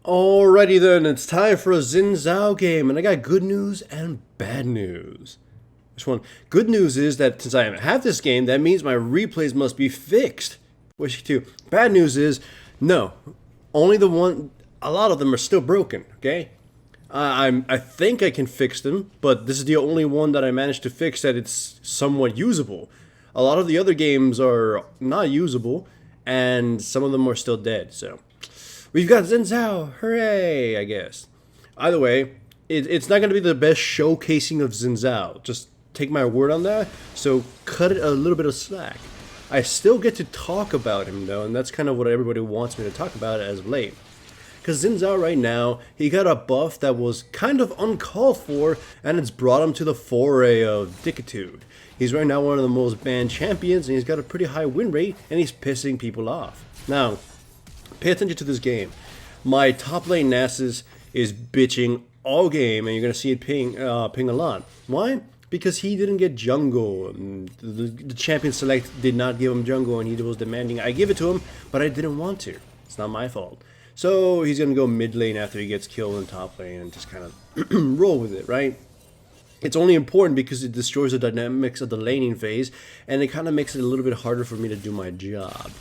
Alrighty then, it's time for a Xin Zhao game, and I got good news and bad news. Which one? Good news is that since I have this game, that means my replays must be fixed. Wish you too. Bad news is, no, only the one. A lot of them are still broken. Okay, I think I can fix them, but this is the only one that I managed to fix that it's somewhat usable. A lot of the other games are not usable, and some of them are still dead. So. We've got Xin Zhao, hooray, I guess. Either way, it's not going to be the best showcasing of Xin Zhao. Just take my word on that, so cut it a little bit of slack. I still get to talk about him, though, and that's kind of what everybody wants me to talk about as of late. Because Xin Zhao right now, he got a buff that was kind of uncalled for, and it's brought him to the foray of Dickitude. He's right now one of the most banned champions, and he's got a pretty high win rate, and he's pissing people off. Now, pay attention to this game. My top lane Nasus is bitching all game, and you're going to see it ping a lot. Why? Because he didn't get jungle. The champion select did not give him jungle, and he was demanding I give it to him, but I didn't want to. It's not my fault. So he's going to go mid lane after he gets killed in top lane and just kind of roll with it, right? It's only important because it destroys the dynamics of the laning phase, and it kind of makes it a little bit harder for me to do my job.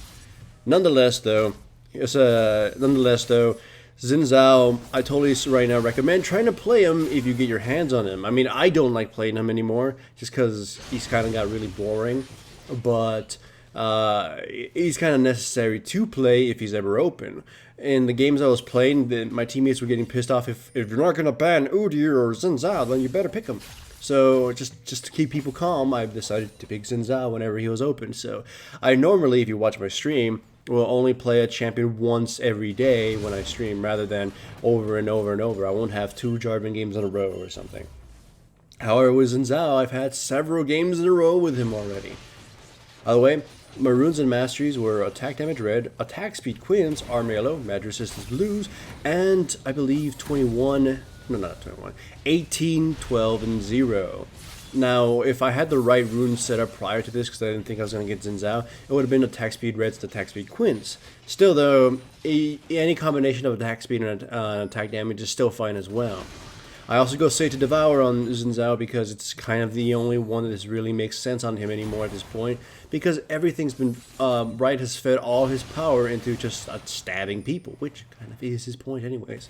Nonetheless, though, Xin Zhao, I totally right now recommend trying to play him if you get your hands on him. I mean, I don't like playing him anymore just because he's kind of got really boring, but he's kind of necessary to play if he's ever open. In the games I was playing, my teammates were getting pissed off if you're not going to ban Udyr or Xin Zhao, then you better pick him. So just to keep people calm, I've decided to pick Xin Zhao whenever he was open. So I normally, if you watch my stream, will only play a champion once every day when I stream rather than over and over and over. I won't have 2 Jarvan games in a row or something. However, with Xin Zhao, I've had several games in a row with him already. By the way, my runes and masteries were attack damage red, attack speed quins, armor yellow, magic resistance blues, and I believe 21, no not 21, 18, 12, and 0. Now, if I had the right rune set up prior to this, because I didn't think I was going to get Xin Zhao, it would have been attack speed reds to attack speed quins. Still, though, any combination of attack speed and attack damage is still fine as well. I also go straight to Devour on Xin Zhao because it's kind of the only one that really makes sense on him anymore at this point, because everything's been, Bright has fed all his power into just stabbing people, which kind of is his point anyways.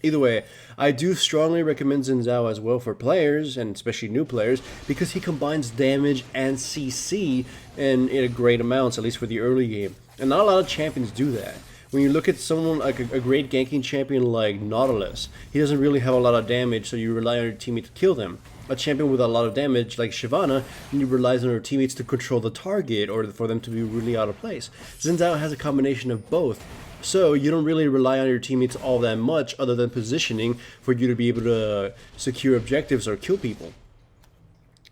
Either way, I do strongly recommend Xin Zhao as well for players, and especially new players, because he combines damage and CC in great amounts, at least for the early game. And not a lot of champions do that. When you look at someone like a great ganking champion like Nautilus, he doesn't really have a lot of damage, so you rely on your teammate to kill them. A champion with a lot of damage like Shyvana, you relies on her teammates to control the target or for them to be really out of place. Xin Zhao has a combination of both. So you don't really rely on your teammates all that much other than positioning for you to be able to secure objectives or kill people.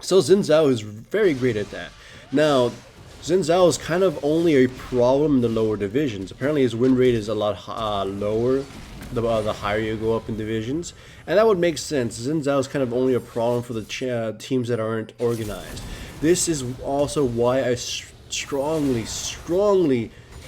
So Xin Zhao is very great at that. Now, Xin Zhao is kind of only a problem in the lower divisions. Apparently his win rate is a lot lower the higher you go up in divisions. And that would make sense. Xin Zhao is kind of only a problem for the teams that aren't organized. This is also why I strongly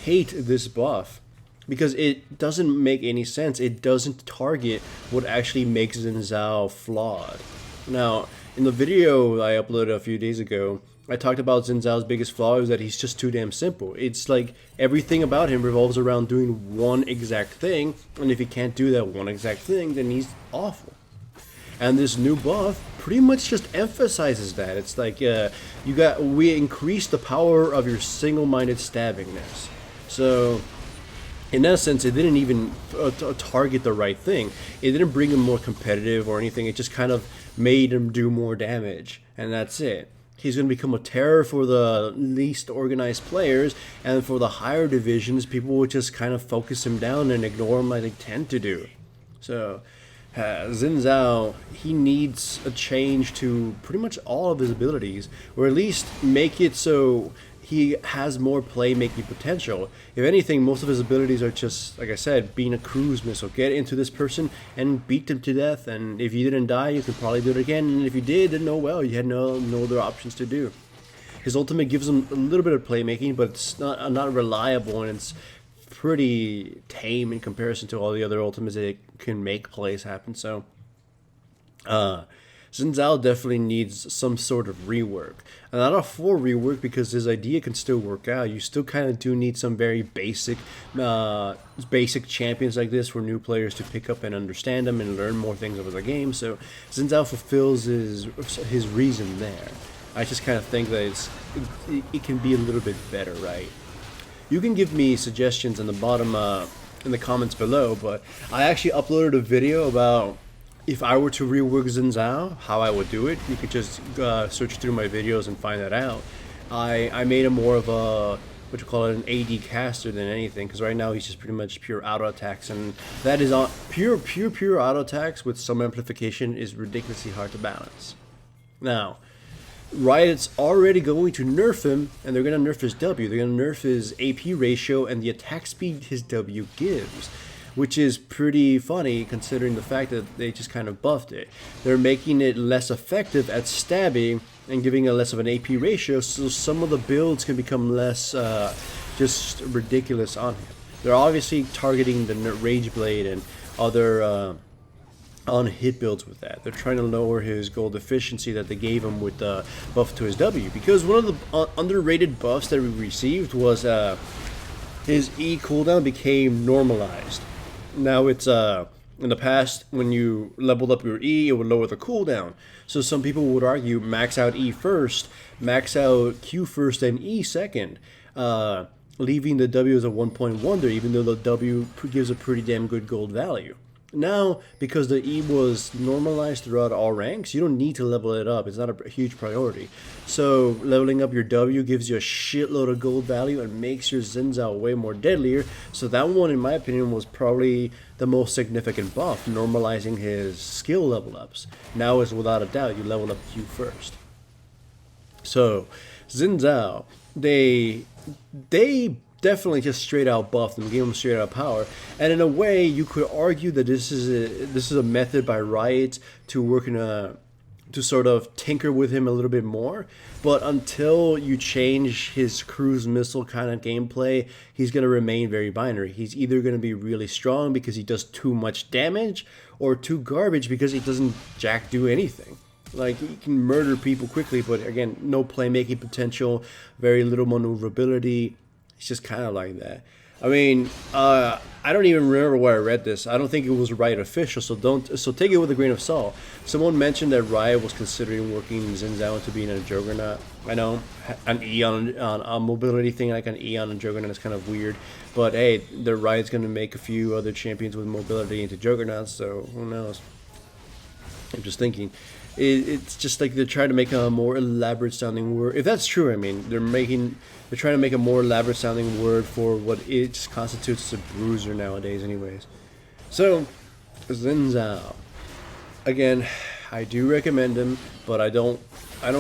hate this buff. Because it doesn't make any sense. It doesn't target what actually makes Xin Zhao flawed. Now, in the video I uploaded a few days ago, I talked about Xin Zhao's biggest flaw is that he's just too damn simple. It's like everything about him revolves around doing one exact thing, and if he can't do that one exact thing, then he's awful. And this new buff pretty much just emphasizes that. It's like we increase the power of your single-minded stabbingness. So in essence, it didn't even target the right thing. It didn't bring him more competitive or anything. It just kind of made him do more damage, and that's it. He's going to become a terror for the least organized players, and for the higher divisions, people will just kind of focus him down and ignore him like they tend to do. So, Xin Zhao, he needs a change to pretty much all of his abilities, or at least make it so he has more playmaking potential. If anything, most of his abilities are just, like I said, being a cruise missile. Get into this person and beat them to death, and if you didn't die, you can probably do it again, and if you did, then oh well, you had no other options to do. His ultimate gives him a little bit of playmaking, but it's not reliable, and it's pretty tame in comparison to all the other ultimates that can make plays happen. So, Xin Zhao definitely needs some sort of rework. And not a full rework because his idea can still work out. You still kind of do need some very basic champions like this for new players to pick up and understand them and learn more things over the game. So Xin Zhao fulfills his reason there. I just kind of think that it can be a little bit better, right? You can give me suggestions in the bottom in the comments below, but I actually uploaded a video about if I were to rework Xin Zhao, how I would do it. You could just search through my videos and find that out. I made him more of a, what you call it, an AD caster than anything, because right now he's just pretty much pure auto attacks, and that is on pure auto attacks with some amplification is ridiculously hard to balance. Now, Riot's already going to nerf him, and they're going to nerf his W. They're going to nerf his AP ratio and the attack speed his W gives, which is pretty funny considering the fact that they just kind of buffed it. They're making it less effective at stabbing and giving it less of an AP ratio, so some of the builds can become less just ridiculous on him. They're obviously targeting the Rage Blade and other on-hit builds with that. They're trying to lower his gold efficiency that they gave him with the buff to his W, because one of the underrated buffs that we received was his E cooldown became normalized. Now it's in the past when you leveled up your E, it would lower the cooldown. So some people would argue max out E first, max out Q first, and E second, leaving the W as a 1.1 there, even though the W gives a pretty damn good gold value. Now, because the E was normalized throughout all ranks, you don't need to level it up. It's not a huge priority. So leveling up your W gives you a shitload of gold value and makes your Xin Zhao way more deadlier. So that one, in my opinion, was probably the most significant buff, normalizing his skill level ups. Now is without a doubt, you level up Q first. So Xin Zhao, they definitely just straight out buffed him, gave him straight out power, and in a way you could argue that this is a method by Riot to work to sort of tinker with him a little bit more. But until you change his cruise missile kind of gameplay, he's going to remain very binary. He's either going to be really strong because he does too much damage, or too garbage because he doesn't jack do anything. Like, he can murder people quickly, but again, no playmaking potential, very little maneuverability. It's just kind of like that. I mean, I don't even remember where I read this. I don't think it was Riot official, so take it with a grain of salt. Someone mentioned that Riot was considering working Xin Zhao into being a Juggernaut. I know, an E on a mobility thing, like an E on a Juggernaut is kind of weird. But hey, the Riot's going to make a few other champions with mobility into Juggernauts, so who knows? I'm just thinking. It's just like they're trying to make a more elaborate sounding word. If that's true, I mean, they're trying to make a more elaborate sounding word for what it constitutes as a bruiser nowadays anyways. So, Xin Zhao. Again, I do recommend him, but I don't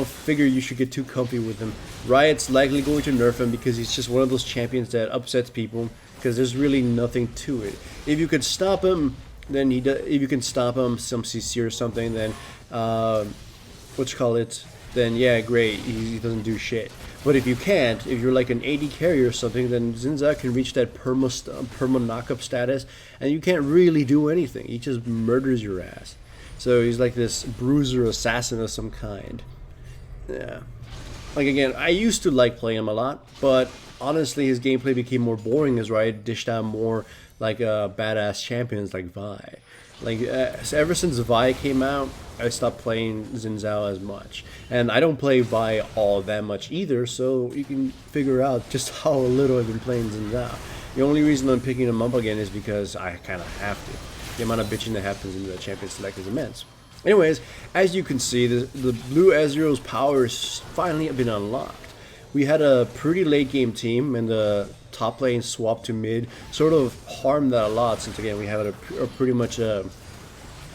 figure you should get too comfy with him. Riot's likely going to nerf him because he's just one of those champions that upsets people, because there's really nothing to it. If you could stop him, then if you can stop him, some CC or something, then then yeah, great, he doesn't do shit. But if you can't, if you're like an AD carrier or something, then Xin Zhao can reach that perma knockup status, and you can't really do anything. He just murders your ass. So he's like this bruiser assassin of some kind. Yeah. Like, again, I used to like playing him a lot, but honestly his gameplay became more boring as Riot dished out more like badass champions like Vi. Like, ever since Vi came out, I stopped playing Xin Zhao as much. And I don't play Vi all that much either, so you can figure out just how little I've been playing Xin Zhao. The only reason I'm picking him up again is because I kind of have to. The amount of bitching that happens in the Champion Select is immense. Anyways, as you can see, the blue Ezreal's power has finally been unlocked. We had a pretty late game team, and the top lane swap to mid sort of harmed that a lot, since again we had a pretty much a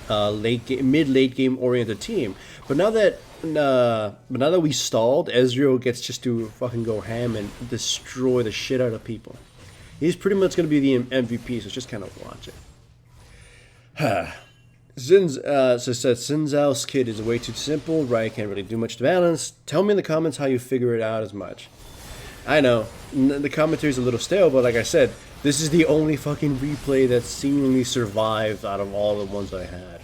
mid-late game oriented team. But now that we stalled, Ezreal gets just to fucking go ham and destroy the shit out of people. He's pretty much going to be the MVP, so just kind of watch it. Xin Zhao's kit is way too simple. Riot can't really do much to balance. Tell me in the comments how you figure it out as much. I know, the commentary is a little stale, but like I said, This is the only fucking replay that seemingly survived out of all the ones I had.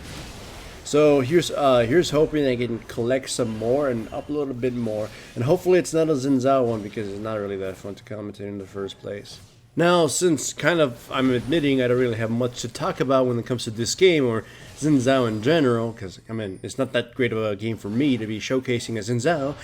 So here's hoping I can collect some more and upload a bit more, and hopefully it's not a Xin Zhao one because it's not really that fun to commentate in the first place. Now, since kind of I'm admitting I don't really have much to talk about when it comes to this game or Xin Zhao in general, because I mean it's not that great of a game for me to be showcasing a Xin Zhao,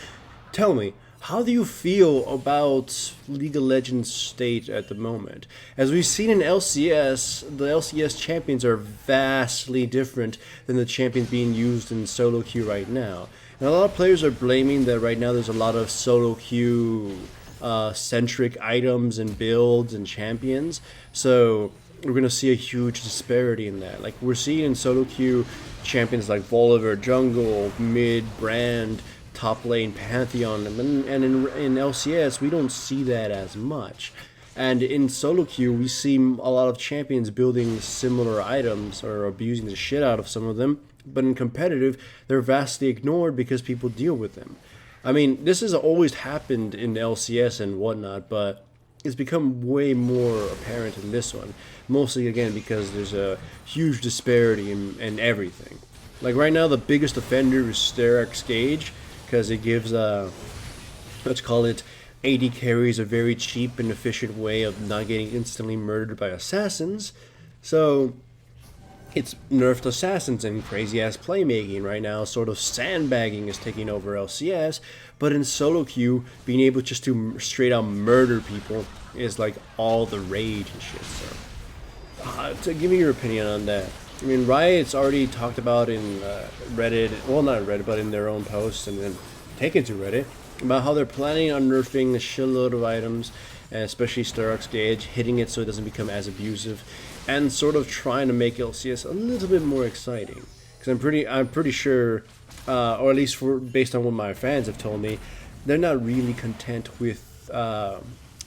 tell me, how do you feel about League of Legends state at the moment? As we've seen in LCS, the LCS champions are vastly different than the champions being used in solo queue right now. And a lot of players are blaming that right now there's a lot of solo queue centric items and builds and champions. So we're going to see a huge disparity in that. Like we're seeing in solo queue champions like Volibear, jungle, mid, brand, top lane, Pantheon, and in LCS we don't see that as much. And in solo queue we see a lot of champions building similar items or abusing the shit out of some of them, but in competitive they're vastly ignored because people deal with them. I mean, this has always happened in LCS and whatnot, but it's become way more apparent in this one, mostly again because there's a huge disparity in everything. Like right now the biggest offender is Sterak's Gauge, because it gives let's call it AD carries a very cheap and efficient way of not getting instantly murdered by assassins. So it's nerfed assassins and crazy ass playmaking right now. Sort of sandbagging is taking over LCS, but in solo queue being able just to straight out murder people is like all the rage and shit. So to give me your opinion on that. I mean, Riot's already talked about in Reddit, well not Reddit, but in their own posts and then taken to Reddit, about how they're planning on nerfing a shitload of items, and especially Sterak's Gauge, hitting it so it doesn't become as abusive, and sort of trying to make LCS a little bit more exciting. Because I'm pretty sure, or at least based on what my fans have told me, they're not really content with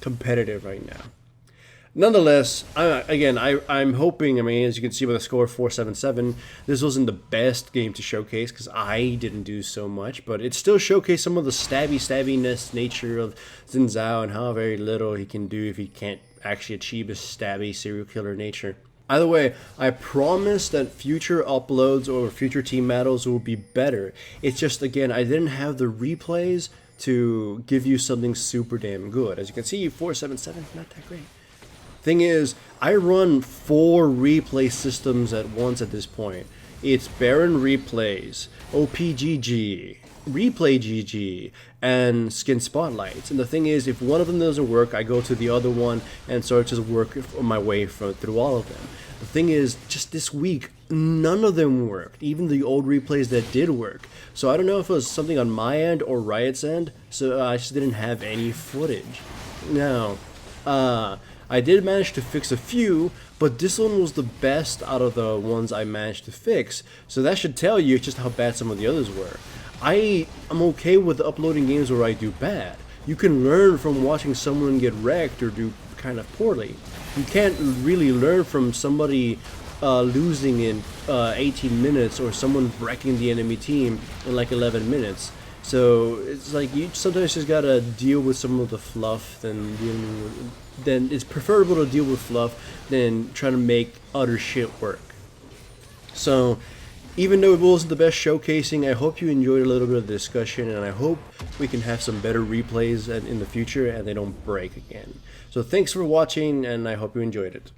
competitive right now. Nonetheless, I'm hoping, I mean, as you can see by the score 477, this wasn't the best game to showcase because I didn't do so much, but it still showcased some of the stabbiness nature of Xin Zhao and how very little he can do if he can't actually achieve his stabby serial killer nature. Either way, I promise that future uploads or future team battles will be better. It's just, again, I didn't have the replays to give you something super damn good. As you can see, 477, not that great. Thing is, I run 4 replay systems at once at this point. It's Baron Replays, OPGG, Replay GG, and Skin Spotlights. And the thing is, if one of them doesn't work, I go to the other one and sort of just work my way through all of them. The thing is, just this week, none of them worked, even the old replays that did work. So I don't know if it was something on my end or Riot's end, so I just didn't have any footage. Now, I did manage to fix a few, but this one was the best out of the ones I managed to fix, so that should tell you just how bad some of the others were. I'm okay with uploading games where I do bad. You can learn from watching someone get wrecked or do kind of poorly. You can't really learn from somebody losing in 18 minutes or someone wrecking the enemy team in like 11 minutes. So it's like you sometimes just gotta deal with some of the fluff then it's preferable to deal with fluff than trying to make utter shit work. So even though it wasn't the best showcasing, I hope you enjoyed a little bit of the discussion, and I hope we can have some better replays in the future and they don't break again. So thanks for watching, and I hope you enjoyed it.